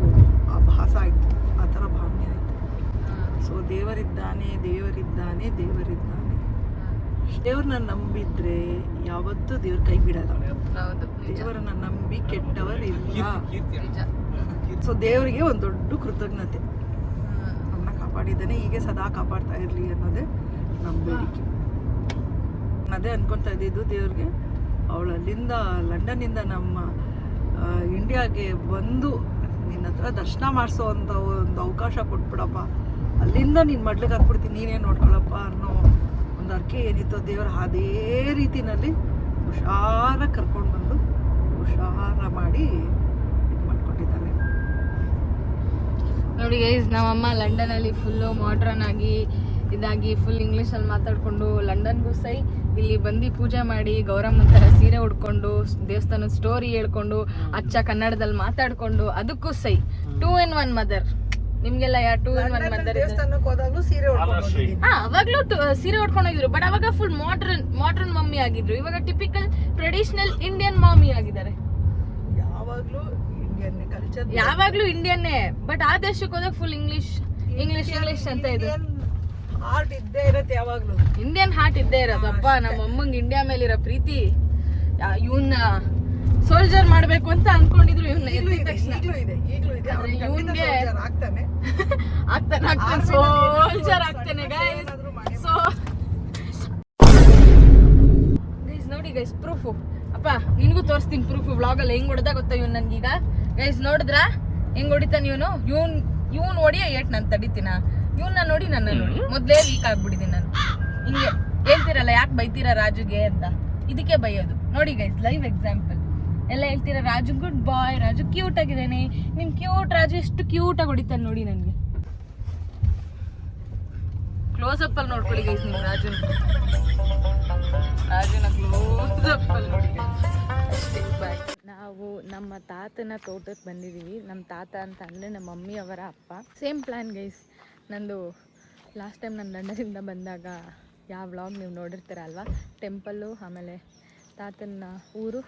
ಆಭಾಸ ಆಯಿತು, ಆ ಥರ ಭಾವನೆ ಆಯಿತು. ಸೊ ದೇವರಿದ್ದಾನೆ ದೇವರಿದ್ದಾನೆ ದೇವರಿದ್ದಾನೆ. ದೇವ್ರನ್ನ ನಂಬಿದ್ರೆ ಯಾವತ್ತೂ ದೇವ್ರ ಕೈ ಬಿಡಲ್ಲ. ದೇವರನ್ನ ನಂಬಿ ಕೆಟ್ಟವರಿಲ್ಲ. ಸೊ ದೇವರಿಗೆ ಒಂದು ದೊಡ್ಡ ಕೃತಜ್ಞತೆ, ನಮ್ಮನ್ನ ಕಾಪಾಡಿದ್ದಾನೆ, ಹೀಗೆ ಸದಾ ಕಾಪಾಡ್ತಾ ಇರಲಿ ಅನ್ನೋದೇ ನಮ್ಮ ಬೇಡಿಕೆ. ಅದೇ ಅನ್ಕೊತಾ ಇದ್ದಿದ್ದು ದೇವ್ರಿಗೆ. ಅವಳು ಅಲ್ಲಿಂದ ಲಂಡನ್ನಿಂದ ನಮ್ಮ ಇಂಡಿಯಾಗೆ ಬಂದು ನಿನ್ನ ಹತ್ರ ದರ್ಶನ ಮಾಡಿಸೋ ಅಂತ ಒಂದು ಅವಕಾಶ ಕೊಟ್ಬಿಡಪ್ಪ, ಅಲ್ಲಿಂದ ನೀನು ಮಡ್ಲಿಗೆ ಹಾಕ್ಬಿಡ್ತೀನಿ, ನೀನೇ ನೋಡ್ಕೊಳಪ್ಪ ಅನ್ನೋ ಒಂದು ಅರ್ಕೆ ಏನಿತ್ತು ದೇವರು ಅದೇ ರೀತಿನಲ್ಲಿ ಹುಷಾರ ಕರ್ಕೊಂಡು ಬಂದು ಹುಷಾರ ಮಾಡಿ ಇದು ಮಾಡ್ಕೊಟ್ಟಿದ್ದಾನೆ. ನೋಡಿ ಗೈಸ್, ನಮ್ಮಮ್ಮ ಲಂಡನಲ್ಲಿ ಫುಲ್ಲು ಮಾಡ್ರನ್ ಆಗಿ ಇದಾಗಿ ಫುಲ್ ಇಂಗ್ಲೀಷಲ್ಲಿ ಮಾತಾಡಿಕೊಂಡು ಲಂಡನ್ಗೂ ಸೈ, ಇಲ್ಲಿ ಬಂದು ಪೂಜೆ ಮಾಡಿ ಗೌರಮ್ಮನ ಥರ ಸೀರೆ ಉಡ್ಕೊಂಡು ದೇವಸ್ಥಾನದ ಸ್ಟೋರಿ ಹೇಳ್ಕೊಂಡು ಅಚ್ಚ ಕನ್ನಡದಲ್ಲಿ ಮಾತಾಡ್ಕೊಂಡು ಅದಕ್ಕೂ ಸೈ 2 in 1 ಮದರ್. ನಿಮ್ಗೆಲ್ಲ 2 in 1 ಮದರ್. ದೇವಸ್ಥಾನಕ್ಕೆ ಹೋದಾಗಲೂ ಸೀರೆ ಅವಾಗ್ಲೂ ಸೀರೆ ಉಡ್ಕೊಂಡು ಹೋಗಿದ್ರು, ಬಟ್ ಅವಾಗ ಫುಲ್ ಮಾಡ್ರನ್ ಮಮ್ಮಿ ಆಗಿದ್ರು. ಇವಾಗ ಟಿಪಿಕಲ್ ಟ್ರೆಡಿಷನಲ್ ಇಂಡಿಯನ್ ಮಮ್ಮಿ ಆಗಿದ್ದಾರೆ. ಯಾವಾಗ್ಲೂ ಇಂಡಿಯನ್ನೇ, ಬಟ್ ಆ ದೇಶಕ್ಕೆ ಹೋದಾಗ ಫುಲ್ ಇಂಗ್ಲಿಷ್ ಅಂತ ಇದೆ. ಹಾರ್ಟ್ ಇದ್ದೇ ಇರತ್ತೆ ಯಾವಾಗ್ಲೂ. ಇಂಡಿಯನ್ ಹಾರ್ಟ್ ಇದ್ದೇ ಇರೋದಪ್ಪ. ನಮ್ಮ ಅಮ್ಮಂಗೆ ಇಂಡಿಯಾ ಮೇಲಿರೋ ಪ್ರೀತಿ, ಇವನ್ನ ಸೋಲ್ಜರ್ ಮಾಡ್ಬೇಕು ಅಂತ ಅನ್ಕೊಂಡಿದ್ರು. ಆಗ್ತಾನೆ ಸೋಲ್ಜರ್ ಆಗ್ತಾನೆ ಗೈಸ್. ಸೊ ಗೈಸ್ ನೋಡಿ ಗೈಸ್, ಪ್ರೂಫು ಅಪ್ಪ ನಿನ್ಗೂ ತೋರಿಸ್ತೀನಿ ಪ್ರೂಫ್. ವ್ಲಾಗಲ್ಲಿ ಹೆಂಗ್ ಹೊಡೆದ ಗೊತ್ತಾ ಇವ್ನು ನನ್ಗೀಗ. ಗೈಸ್ ನೋಡಿದ್ರ ಹೆಂಗ್ ಹೊಡಿತಾನ ಇವನು. ಇವ್ನು ಹೊಡಿಯ ಏಟ್ ನಾನು ತಡಿತೀನ, ಇವನ್ನ ನೋಡಿ ನನ್ನ ನೋಡಿ ಮೊದ್ಲೇ ವೀಕ್ ಆಗ್ಬಿಟ್ಟಿದ್ದೀನಿ ನಾನು. ಹಿಂಗೆ ಹೇಳ್ತಿರಲ್ಲ ಯಾಕೆ ಬೈತೀರಾ ರಾಜುಗೆ ಅಂತ, ಇದಕ್ಕೆ ಬೈಯೋದು. ನೋಡಿ ಗೈಸ್, ಲೈವ್ ಎಕ್ಸಾಂಪಲ್. ಎಲ್ಲ ಹೇಳ್ತೀರಾ ರಾಜು ಗುಡ್ ಬಾಯ್, ರಾಜು ಕ್ಯೂಟ್ ಆಗಿದ್ದಾನೆ, ನಿಮ್ ಕ್ಯೂಟ್ ರಾಜು ಎಷ್ಟು ಕ್ಯೂಟ್ ಆಗಿ ಹೊಡಿತಾನೆ ನೋಡಿ ನನಗೆ. ಕ್ಲೋಸ್ ಅಪ್ ಅಲ್ಲಿ ನೋಡ್ಕೊಳ್ಳಿ ಗೈಸ್ ನೀವು ರಾಜುನ ಕ್ಲೋಸ್ ಅಪ್ ಅಲ್ಲಿ ನೋಡಿ. ನಾವು ನಮ್ಮ ತಾತನ ತೋಟಕ್ಕೆ ಬಂದಿದ್ದೀವಿ. ನಮ್ಮ ತಾತ ಅಂತ ಅಂದರೆ ನಮ್ಮ ಮಮ್ಮಿ ಅವರ ಅಪ್ಪ. ಸೇಮ್ ಪ್ಲ್ಯಾನ್ ಗೈಸ್ ನಂದು. ಲಾಸ್ಟ್ ಟೈಮ್ ನಾನು ಲಂಡನಿಂದ ಬಂದಾಗ ಯಾವ ವ್ಲಾಗ್ ನೀವು ನೋಡಿರ್ತೀರ ಅಲ್ವಾ, ಟೆಂಪಲ್ಲು, ಆಮೇಲೆ ತಾತನ ಊರು,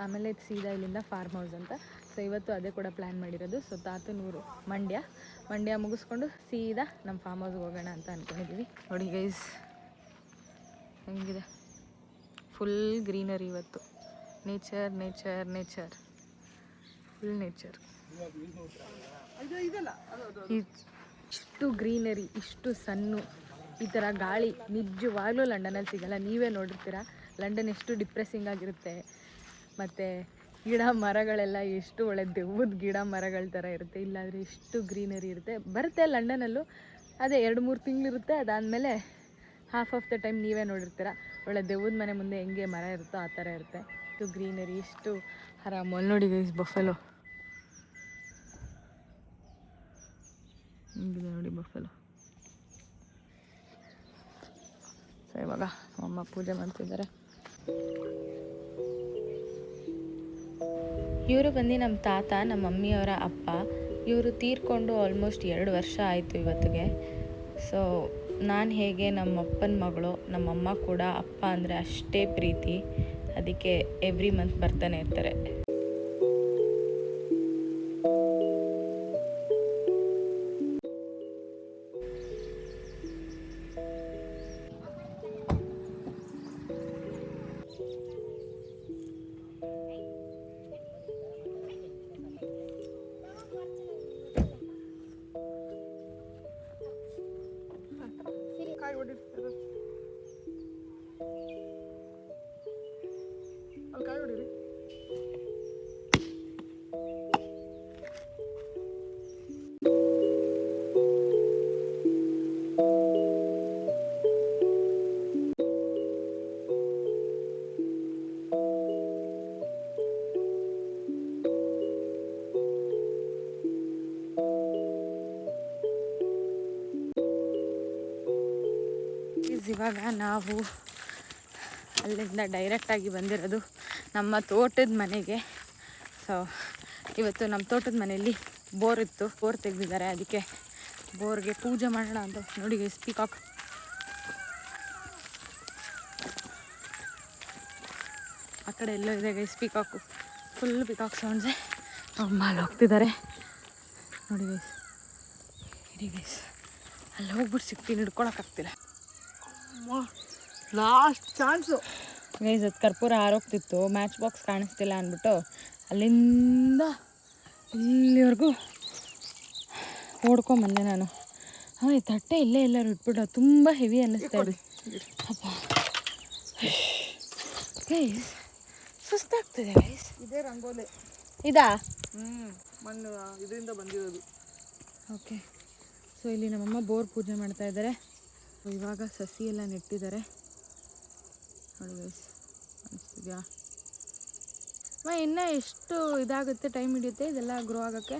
ಆಮೇಲೆ ಸೀದಾ ಇಲ್ಲಿಂದ ಫಾರ್ಮ್ ಹೌಸ್ ಅಂತ. ಸೊ ಇವತ್ತು ಅದೇ ಕೂಡ ಪ್ಲ್ಯಾನ್ ಮಾಡಿರೋದು. ಸೊ ತಾತನೂರು ಮಂಡ್ಯ ಮುಗಿಸ್ಕೊಂಡು ಸೀದಾ ನಮ್ಮ ಫಾರ್ಮ್ ಹೌಸ್ಗೆ ಹೋಗೋಣ ಅಂತ ಅಂದ್ಕೊಂಡಿದ್ದೀವಿ. ನೋಡಿ ಗೈಸ್ ಹೆಂಗಿದೆ, ಫುಲ್ ಗ್ರೀನರಿ ಇವತ್ತು. Nature nature nature full nature. ಇಷ್ಟು ಗ್ರೀನರಿ, ಇಷ್ಟು ಸನ್ನು, ಈ ಥರ ಗಾಳಿ ನಿಜವಾಗ್ಲೂ ಲಂಡನಲ್ಲಿ ಸಿಗಲ್ಲ. ನೀವೇ ನೋಡಿರ್ತೀರ ಲಂಡನ್ ಎಷ್ಟು ಡಿಪ್ರೆಸ್ಸಿಂಗ್ ಆಗಿರುತ್ತೆ. ಮತ್ತು ಗಿಡ ಮರಗಳೆಲ್ಲ ಎಷ್ಟು ಒಳ್ಳೆ ದೆವ್ವದ ಗಿಡ ಮರಗಳ ಥರ ಇರುತ್ತೆ. ಇಲ್ಲಾದರೆ ಎಷ್ಟು ಗ್ರೀನರಿ ಇರುತ್ತೆ. ಬರುತ್ತೆ ಲಂಡನಲ್ಲೂ, ಅದೇ 2-3 ತಿಂಗಳಿರುತ್ತೆ. ಅದಾದಮೇಲೆ ಹಾಫ್ ಆಫ್ ದ ಟೈಮ್ ನೀವೇ ನೋಡಿರ್ತೀರ ಒಳ್ಳೆ ದೆವ್ವದ ಮನೆ ಮುಂದೆ ಹೆಂಗೆ ಮರ ಇರುತ್ತೋ ಆ ಥರ ಇರುತ್ತೆ. ಇಷ್ಟು ಗ್ರೀನರಿ, ಇಷ್ಟು ಆರಾಮ. ಅಲ್ಲಿ ನೋಡಿ ಗೈಸ್ ಬಫೆಲೋ ಹಿಂಗಿದೆ ನೋಡಿ ಬಫೆಲೋ. ಸೊ ಇವಾಗ ಅಮ್ಮ ಪೂಜೆ ಮಾಡ್ತಿದ್ದಾರೆ. ಇವರು ಬಂದು ನಮ್ಮ ತಾತ, ನಮ್ಮ ಮಮ್ಮಿಯವರ ಅಪ್ಪ. ಇವರು ತೀರ್ಕೊಂಡು ಆಲ್ಮೋಸ್ಟ್ 2 ವರ್ಷ ಆಯಿತು ಇವತ್ತಿಗೆ. ಸೊ ನಾನು ಹೇಗೆ ನಮ್ಮಪ್ಪನ ಮಗಳು, ನಮ್ಮಮ್ಮ ಕೂಡ ಅಪ್ಪ ಅಂದರೆ ಅಷ್ಟೇ ಪ್ರೀತಿ. ಅದಕ್ಕೆ ಎವ್ರಿ ಮಂತ್ ಬರ್ತಾನೆ ಇರ್ತಾರೆ. ಇವಾಗ ನಾವು ಅಲ್ಲಿಂದ ಡೈರೆಕ್ಟಾಗಿ ಬಂದಿರೋದು ನಮ್ಮ ತೋಟದ ಮನೆಗೆ. ಸೊ ಇವತ್ತು ನಮ್ಮ ತೋಟದ ಮನೆಯಲ್ಲಿ ಬೋರ್ ಇತ್ತು, ಬೋರ್ ತೆಗೆದಿದ್ದಾರೆ. ಅದಕ್ಕೆ ಬೋರ್ಗೆ ಪೂಜೆ ಮಾಡೋಣ ಅಂತ. ನೋಡಿ ಪೀಕಾಕ್ ಆ ಕಡೆ ಎಲ್ಲೋ ಇದೆ ಗೈಸ್, ಪೀಕಾಕು ಫುಲ್ ಪೀಕಾಕ್ ಸೌಂಡ್ಸೆ. ಅಮ್ಮ ಅಲ್ಲಿ ಹೋಗ್ತಿದ್ದಾರೆ ನೋಡಿ ಗೈಸ್. ಇಡೀ ಗೈಸ್ ಅಲ್ಲಿ ಹೋಗ್ಬಿಟ್ಟು ಸಿಗ್ತೀನಿ, ಹಿಡ್ಕೊಳಕ್ಕಾಗ್ತಿಲ್ಲ. Last chance guys. ಅದು ಕರ್ಪೂರ ಆರೋಗ್ತಿತ್ತು, ಮ್ಯಾಚ್ ಬಾಕ್ಸ್ ಕಾಣಿಸ್ತಿಲ್ಲ ಅಂದ್ಬಿಟ್ಟು ಅಲ್ಲಿಂದ ಇಲ್ಲಿವರೆಗೂ ಓಡ್ಕೊಂಬಂದೆ ನಾನು. ಹಾಂ ಈ ತಟ್ಟೆ ಇಲ್ಲೇ ಎಲ್ಲರೂ ಇಟ್ಬಿಟ್ಟು ತುಂಬ ಹೆವಿ ಅನ್ನಿಸ್ತಾ ಇದೆ. ಅಪ್ಪ ಗೈಸ್ ಸುಸ್ತಾಗ್ತದೆ ಗೈಸ್. ಇದೇ ರಂಗೋಲಿ ಇದಾ? ಮಣ್ಣು ಇದರಿಂದ ಬಂದಿರೋದು. ಓಕೆ. ಸೊ ಇಲ್ಲಿ ನಮ್ಮಮ್ಮ ಬೋರ್ ಪೂಜೆ ಮಾಡ್ತಾ ಇದ್ದಾರೆ. ಇವಾಗ ಸಸಿ ಎಲ್ಲ ನೆಟ್ಟಿದ್ದಾರೆ ನೋಡಿ ಗೈಸ್, ಅನಿಸ್ತಿದ್ಯಾ? ಇನ್ನೂ ಎಷ್ಟು ಇದಾಗುತ್ತೆ, ಟೈಮ್ ಹಿಡಿಯುತ್ತೆ ಇದೆಲ್ಲ ಗ್ರೋ ಆಗೋಕ್ಕೆ?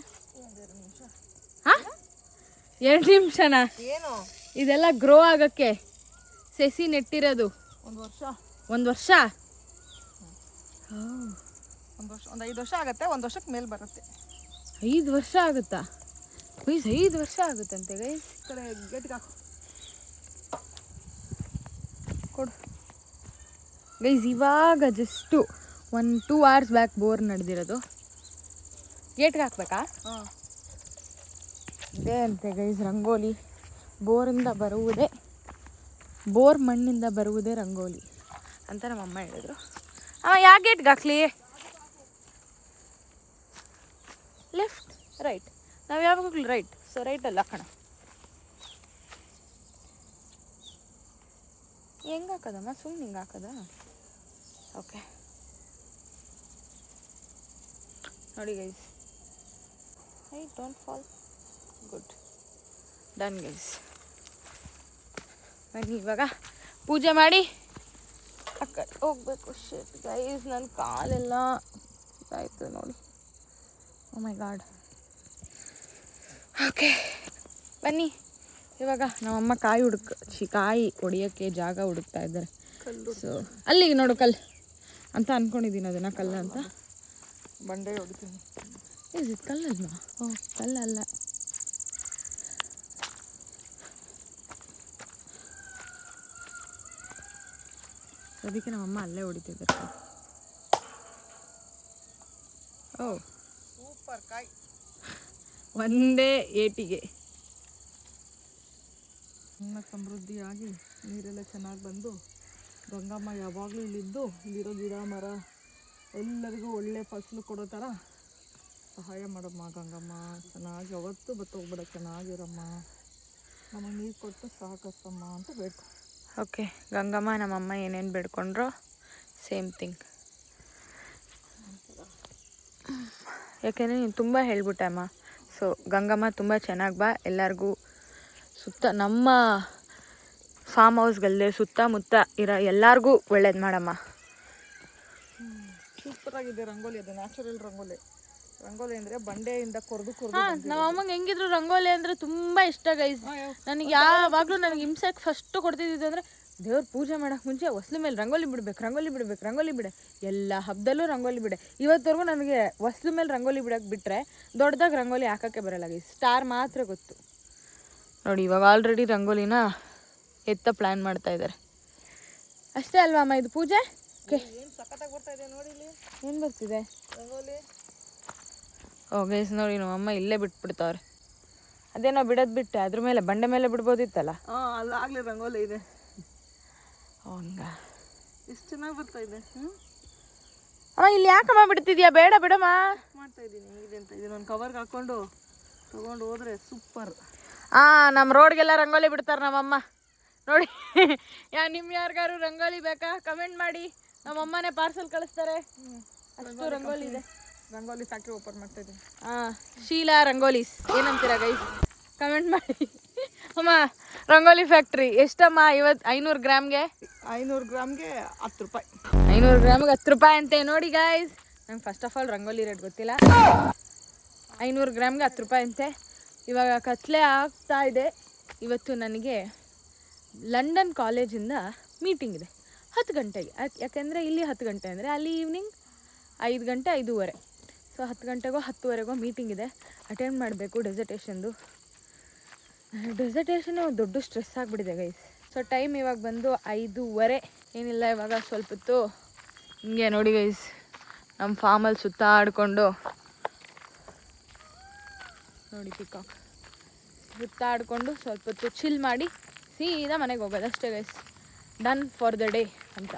ಹಾಂ 2 ನಿಮಿಷನಾ? ಏನು ಇದೆಲ್ಲ ಗ್ರೋ ಆಗೋಕ್ಕೆ ಸಸಿ ನೆಟ್ಟಿರೋದು? 1 ವರ್ಷ. 1 ವರ್ಷ? ಒಂದು 5 ವರ್ಷ ಆಗುತ್ತೆ. 1 ವರ್ಷಕ್ಕೆ ಮೇಲೆ ಬರುತ್ತೆ. 5 ವರ್ಷ ಆಗುತ್ತಾ ಗೈಸ್? 5 ವರ್ಷ ಆಗುತ್ತಂತೆ ಗೈಸ್. ಈ ಕಡೆ ಗೇಟ್ಗೆ ಹಾಕು ಕೊಡು ಗೈಸ್. ಇವಾಗ ಜಸ್ಟು 1-2 hours ಬ್ಯಾಕ್ ಬೋರ್ ನಡೆದಿರೋದು. ಗೇಟ್ಗೆ ಹಾಕ್ಬೇಕಾ? ಹಾಂ ಇದೇ ಅಂತೆ ಗೈಸ್ ರಂಗೋಲಿ. ಬೋರ್ ಮಣ್ಣಿಂದ ಬರುವುದೇ ರಂಗೋಲಿ ಅಂತ ನಮ್ಮಮ್ಮ ಹೇಳಿದ್ರು. ಯಾವ ಗೇಟ್ಗೆ ಹಾಕ್ಲಿ? Left right? ನಾವು ಯಾವಾಗಲೂ ರೈಟ್. ಸೊ ರೈಟಲ್ಲಿ ಹಾಕೋಣ. ಹೆಂಗೆ ಹಾಕೋದಮ್ಮ? ಸುಮ್ಮನೆ ಹಿಂಗೆ ಹಾಕೋದ? ಓಕೆ ನೋಡಿ guys. I don't fall. Good done guys. ಬನ್ನಿ ಇವಾಗ ಪೂಜೆ ಮಾಡಿ ಆ ಕಡೆ ಹೋಗ್ಬೇಕು. ಶಿಟ್ ಗೈಸ್, ನನ್ನ ಕಾಲೆಲ್ಲ ಇದಾಯಿತು ನೋಡಿ. ಓ ಮೈ ಗಾಡ್. ಓಕೆ ಬನ್ನಿ ಇವಾಗ ನಮ್ಮಮ್ಮ ಕಾಯಿ ಹೊಡಿಯೋಕ್ಕೆ ಜಾಗ ಹುಡುಕ್ತಾ ಇದ್ದಾರೆ. ಸೊ ಅಲ್ಲಿಗೆ ನೋಡು ಕಲ್ಲು ಅಂತ ಅಂದ್ಕೊಂಡಿದ್ದೀನಿ, ಅದನ್ನು ಕಲ್ಲು ಅಂತ. ಬಂಡೆ ಹೊಡಿತೀನಿ. ಇದು ಕಲ್ಲಲ್ವಾ? ಓ ಕಲ್ಲಲ್ಲ. ಅದಕ್ಕೆ ನಮ್ಮಮ್ಮ ಅಲ್ಲೇ ಹೊಡಿತಿದ್ದಾರೆ. ಓ ಸೂಪರ್ ಕಾಯಿ ಒಂದೇ ಏಟಿಗೆ ಚೆನ್ನಾಗಿ ಸಮೃದ್ಧಿಯಾಗಿ ನೀರೆಲ್ಲ ಚೆನ್ನಾಗಿ ಬಂದು ಗಂಗಮ್ಮ ಯಾವಾಗಲೂ ಇಲ್ಲಿದ್ದು ಇಲ್ಲಿರೋ ಗಿಡ ಮರ ಎಲ್ಲರಿಗೂ ಒಳ್ಳೆ ಫಸಲು ಕೊಡೋ ಥರ ಸಹಾಯ ಮಾಡಮ್ಮ ಗಂಗಮ್ಮ. ಚೆನ್ನಾಗಿ ಯಾವತ್ತೂ ಬತ್ತೋಗ್ಬೇಡ, ಚೆನ್ನಾಗಿರಮ್ಮ, ನಮಗೆ ನೀರು ಕೊಟ್ಟು ಸಾಕಸಮ್ಮ ಅಂತ ಬೇಕು. ಓಕೆ, ಗಂಗಮ್ಮ ನಮ್ಮಮ್ಮ ಏನೇನು ಬೇಡ್ಕೊಂಡ್ರೋ ಸೇಮ್ ಥಿಂಗ್. ಯಾಕೆಂದರೆ ನೀನು ತುಂಬ ಹೇಳ್ಬಿಟ್ಟೆ ಅಮ್ಮ. ಸೊ ಗಂಗಮ್ಮ ತುಂಬ ಚೆನ್ನಾಗಿ ಬಾ, ಎಲ್ಲರಿಗೂ ಸುತ್ತ ನಮ್ಮ ಫಾರ್ಮ್ ಹೌಸ್ಗಲ್ಲೇ ಸುತ್ತಮುತ್ತ ಇರೋ ಎಲ್ಲರಿಗೂ ಒಳ್ಳೇದು ಮಾಡಮ್ಮ. ಸೂಪರಾಗಿದೆ ರಂಗೋಲಿ, ಅದು ನ್ಯಾಚುರಲ್ ರಂಗೋಲಿ. ರಂಗೋಲಿ ಅಂದರೆ ಬಂಡೆಯಿಂದ ಕೊರೆದು ನಮ್ಮ ಅಮ್ಮಂಗೆ ಹೆಂಗಿದ್ರು ರಂಗೋಲಿ ಅಂದರೆ ತುಂಬ ಇಷ್ಟ ಗೈಸ್. ನನಗೆ ಯಾವಾಗಲೂ ನನಗೆ ಹಿಂಸೆಗೆ ಫಸ್ಟು ಕೊಡ್ತಿದ್ದು ಅಂದರೆ ದೇವ್ರ ಪೂಜೆ ಮಾಡೋಕ್ಕೆ ಮುಂಚೆ ಹೊಸ್ಲು ಮೇಲೆ ರಂಗೋಲಿ ಬಿಡಬೇಕು, ರಂಗೋಲಿ ಬಿಡಬೇಕು, ರಂಗೋಲಿ ಬಿಡೆ, ಎಲ್ಲ ಹಬ್ಬದಲ್ಲೂ ರಂಗೋಲಿ ಬಿಡೆ. ಇವತ್ತವರೆಗೂ ನನಗೆ ಹೊಸ್ಲು ಮೇಲೆ ರಂಗೋಲಿ ಬಿಡೋಕೆ ಬಿಟ್ಟರೆ ದೊಡ್ಡದಾಗಿ ರಂಗೋಲಿ ಹಾಕೋಕ್ಕೆ ಬರೋಲ್ಲ ಗೈಸ್. ಸ್ಟಾರ್ ಮಾತ್ರ ಗೊತ್ತು ನೋಡಿ. ಇವಾಗ ಆಲ್ರೆಡಿ ರಂಗೋಲಿನ ಎತ್ತ ಪ್ಲ್ಯಾನ್ ಮಾಡ್ತಾ ಇದ್ದಾರೆ ಅಷ್ಟೇ ಅಲ್ವಾ ಅಮ್ಮ ಇದು ಪೂಜೆ? ಓಕೆ, ಏನು ಸಖತ್ತಾಗಿ ಬರ್ತಾ ಇದೆ ನೋಡಿ. ಇಲ್ಲಿ ಏನು ಬರ್ತಿದೆ ರಂಗೋಲಿ. ಓ ಗೈಸ್ ನೋಡಿ, ನಮ್ಮಮ್ಮ ಇಲ್ಲೇ ಬಿಟ್ಬಿಡ್ತಾವ್ರೆ. ಅದೇನೋ ಬಿಡೋದು ಬಿಟ್ಟೆ, ಅದ್ರ ಮೇಲೆ ಬಂಡೆ ಮೇಲೆ ಬಿಡ್ಬೋದಿತ್ತಲ್ಲ. ಅಲ್ಲಾಗಲೇ ರಂಗೋಲಿ ಇದೆ. ಹಂಗ ಎಷ್ಟು ಚೆನ್ನಾಗಿ ಬರ್ತಾ ಇದೆ. ಅಮ್ಮ ಇಲ್ಲಿ ಯಾಕಮ್ಮ ಬಿಡ್ತಿದ್ಯಾ? ಬೇಡ ಬಿಡಮ್ಮ. ಮಾಡ್ತಾ ಇದ್ದೀನಿ ಇದೆ ಅಂತ ಇದನ್ನ ಒಂದು ಕವರ್ಗೆ ಹಾಕ್ಕೊಂಡು ತೊಗೊಂಡು ಹೋದರೆ ಸೂಪರ್. ನಮ್ಮ ರೋಡ್ಗೆಲ್ಲ ರಂಗೋಲಿ ಬಿಡ್ತಾರೆ ನಮ್ಮಮ್ಮ ನೋಡಿ. ನಿಮ್ಮ ಯಾರಿಗಾರು ರಂಗೋಲಿ ಬೇಕಾ ಕಮೆಂಟ್ ಮಾಡಿ, ನಮ್ಮಮ್ಮನೇ ಪಾರ್ಸಲ್ ಕಳಿಸ್ತಾರೆ. ಅಷ್ಟು ರಂಗೋಲಿ ಇದೆ. ರಂಗೋಲಿ ಫ್ಯಾಕ್ಟ್ರಿ ಓಪನ್ ಮಾಡ್ತಾ ಇದ್ದೀನಿ. ಶೀಲಾ ರಂಗೋಲಿಸ್ ಏನಂತೀರಾ ಗೈಸ್? ಕಮೆಂಟ್ ಮಾಡಿ. ಅಮ್ಮ ರಂಗೋಲಿ ಫ್ಯಾಕ್ಟ್ರಿ ಎಷ್ಟಮ್ಮ? 500 ಗ್ರಾಮ್ಗೆ 500 ಗ್ರಾಮ್ಗೆ 10 ರೂಪಾಯಿ. 500 ಗ್ರಾಮ್ಗೆ 10 ರೂಪಾಯಿ ಅಂತೆ ನೋಡಿ ಗೈಸ್. ನಂಗೆ first of all rangoli rate ಗೊತ್ತಿಲ್ಲ. 500 ಗ್ರಾಮ್ಗೆ 10 ರೂಪಾಯಿ ಅಂತೆ. ಇವಾಗ ಕತ್ಲೆ ಆಗ್ತಾ ಇದೆ. ಇವತ್ತು ನನಗೆ ಲಂಡನ್ ಕಾಲೇಜಿಂದ ಮೀಟಿಂಗ್ ಇದೆ 10 ಗಂಟೆಗೆ. ಯಾಕೆಂದರೆ ಇಲ್ಲಿ 10 ಗಂಟೆ ಅಂದರೆ ಅಲ್ಲಿ ಈವ್ನಿಂಗ್ 5 ಗಂಟೆ 5:15. ಸೊ 10 ಗಂಟೆಗೋ 10:15ಗೋ ಮೀಟಿಂಗ್ ಇದೆ, ಅಟೆಂಡ್ ಮಾಡಬೇಕು. ಡೆಸರ್ಟೇಷನ್ ದೊಡ್ಡ ಸ್ಟ್ರೆಸ್ ಆಗಿಬಿಟ್ಟಿದೆ ಗೈಸ್. ಸೊ ಟೈಮ್ ಇವಾಗ ಬಂದು 5:15. ಏನಿಲ್ಲ, ಇವಾಗ ಸ್ವಲ್ಪ ಹೊತ್ತು ಹಿಂಗೆ ನೋಡಿ ಗೈಸ್ ನಮ್ಮ ಫಾರ್ಮಲ್ಲಿ ಸುತ್ತಾಡಿಕೊಂಡು ನೋಡಿ ಪಿಕಾಕ್ ಸುತ್ತಾಡಿಕೊಂಡು ಸ್ವಲ್ಪ ಹೊತ್ತು ಚಿಲ್ ಮಾಡಿ ಸೀದಾ ಮನೆಗೆ ಹೋಗೋದು ಅಷ್ಟೇ guys. Done for the day ಅಂತ.